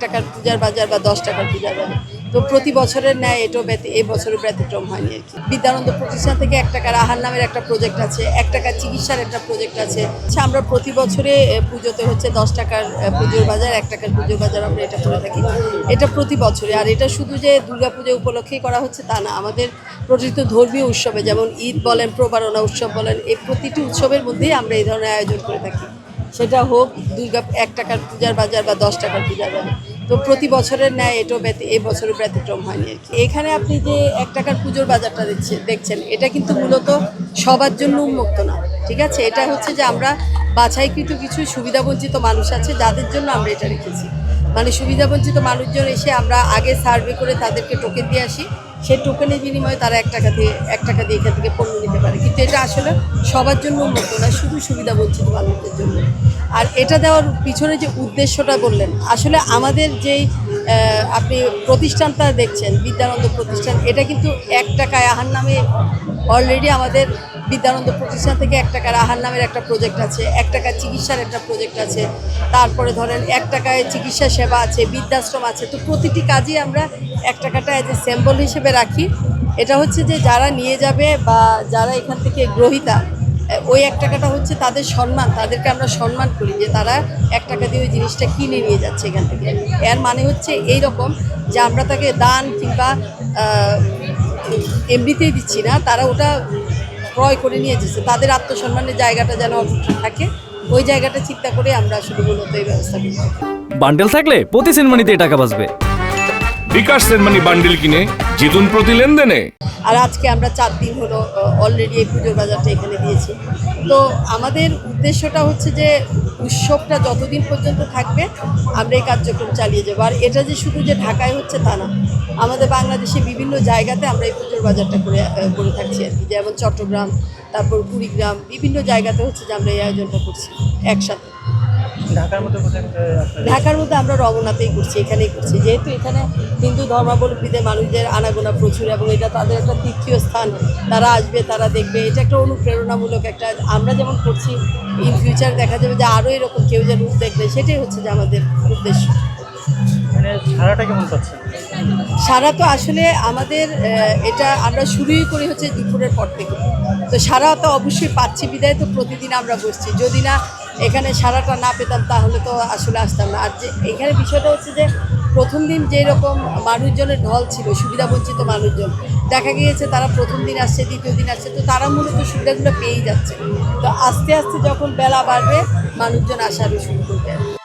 টাকার পূজার বাজার বা 10 টাকার পূজার বাজার। তো প্রতি বছরের ন্যায় এটাও এই বছরের ব্যতিক্রম হয়নি আর কি। বিদ্যানন্দ প্রতিষ্ঠান থেকে 1 টাকার আহার নামের একটা প্রজেক্ট আছে, 1 টাকার চিকিৎসার একটা প্রজেক্ট আছে। আমরা প্রতি বছরে পুজোতে হচ্ছে 10 টাকার পুজোর বাজার, 1 টাকার পুজোর বাজার আমরা এটা করে থাকি। এটা প্রতি বছরে। আর এটা শুধু যে দুর্গাপূজা উপলক্ষেই করা হচ্ছে তা না, আমাদের প্রতিটি ধর্মীয় উৎসবে যেমন ঈদ বলেন, প্রবারণা উৎসব বলেন, এই প্রতিটি উৎসবের মধ্যেই আমরা এই ধরনের আয়োজন করে থাকি। সেটা হোক 1 টাকার পূজার বাজার বা 10 টাকার পূজার বাজার। তো প্রতি বছরের ন্যায় এটাও এই বছরের ব্যতিক্রম হয়নি আর কি। এখানে আপনি যে 1 টাকার পুজোর বাজারটা দেখছেন, এটা কিন্তু মূলত সবার জন্য উন্মুক্ত না, ঠিক আছে। এটা হচ্ছে যে আমরা বাছাইকৃত কিছু সুবিধাবঞ্চিত মানুষ আছে যাদের জন্য আমরা এটা রেখেছি। মানে সুবিধাবঞ্চিত মানুষজন এসে আমরা আগে সার্ভে করে তাদেরকে টোকেন দিয়ে আসি, সেই টোকেনের বিনিময়ে তারা 1 টাকা দিয়ে এখান থেকে পণ্য নিতে পারে। কিন্তু এটা আসলে সবার জন্য উন্মুক্ত না, শুধু সুবিধাবঞ্চিত মানুষদের জন্য। আর এটা দেওয়ার পিছনে যে উদ্দেশ্যটা বললেন, আসলে আমাদের যেই আপনি প্রতিষ্ঠানটা দেখছেন বিদ্যানন্দ প্রতিষ্ঠান, এটা কিন্তু 1 টাকায় আহার নামে অলরেডি আমাদের বিদ্যানন্দ প্রতিষ্ঠান থেকে 1 টাকার আহার নামের একটা প্রজেক্ট আছে, 1 টাকার চিকিৎসার একটা প্রজেক্ট আছে, তারপরে ধরেন 1 টাকায় চিকিৎসা সেবা আছে, বৃদ্ধাশ্রম আছে। তো প্রতিটি কাজই আমরা 1 টাকাটা এজ এ স্যাম্পল হিসেবে রাখি। এটা হচ্ছে যে যারা নিয়ে যাবে বা যারা এখান থেকে গ্রহীতা, ওই 1 টাকাটা হচ্ছে তাদের সম্মান, তাদেরকে আমরা সম্মান করি যে তারা 1 টাকা দিয়ে ওই জিনিসটা কিনে নিয়ে যাচ্ছে এখান থেকে। এর মানে হচ্ছে এই রকম যে আমরা তাকে দান কিংবা এমনিতেই দিচ্ছি না, তারা ওটা ক্রয় করে নিয়ে যাচ্ছে। তাদের আত্মসম্মানের জায়গাটা যেন অটুট থাকে, ওই জায়গাটা চিন্তা করে আমরা আসলে মূলত এই ব্যবস্থা করি। বান্ডেল থাকলে প্রতি সেনমানিতে টাকা বাঁচবে। বিকাশ সেনমানি বান্ডেল কিনে জিতুন প্রতি লেনদেনে। আর আজকে আমরা 4 দিন হলো অলরেডি এই পুজোর বাজারটা এখানে দিয়েছি। তো আমাদের উদ্দেশ্যটা হচ্ছে যে উৎসবটা যতদিন পর্যন্ত থাকবে আমরা এই কার্যক্রম চালিয়ে যাবো। আর এটা যে শুধু যে ঢাকায় হচ্ছে তা না, আমাদের বাংলাদেশে বিভিন্ন জায়গাতে আমরা এই পুজোর বাজারটা করে থাকছি আর কি। যেমন চট্টগ্রাম, তারপর কুড়িগ্রাম, বিভিন্ন জায়গাতে হচ্ছে যে আমরা এই আয়োজনটা করছি একসাথে। ঢাকার মধ্যে আমরা রমনাতেই করছি, এখানেই করছি, যেহেতু এখানে হিন্দু ধর্মাবলম্বীদের মানুষদের আনাগোনা প্রচুর এবং এটা তাদের একটা তীর্থীয় স্থান। তারা আসবে, তারা দেখবে, এটা একটা অনুপ্রেরণামূলক একটা। আমরা যেমন করছি, ইন ফিউচার দেখা যাবে যে আরও এরকম কেউ যেন দেখবে, সেটাই হচ্ছে যে আমাদের উদ্দেশ্য। সারাটা কেমন পাচ্ছেন? সারা তো আসলে আমাদের এটা আমরা শুরুই করি হচ্ছে দুপুরের পর থেকে। তো সারা তো অবশ্যই পাচ্ছি, বিদায় তো প্রতিদিন আমরা বসছি। যদি না এখানে সারাটা না পেতাম তাহলে তো আসলে আসতাম না। আর যে এখানে বিষয়টা হচ্ছে যে প্রথম দিন যেরকম মানুষজনের ঢল ছিল, সুবিধাবঞ্চিত মানুষজন, দেখা গিয়েছে তারা প্রথম দিন আসছে, দ্বিতীয় দিন আসছে, তো তারা মূলত সুবিধাগুলো পেয়েই যাচ্ছে। তো আস্তে আস্তে যখন বেলা বাড়বে মানুষজন আসা আরও শুরু করবে।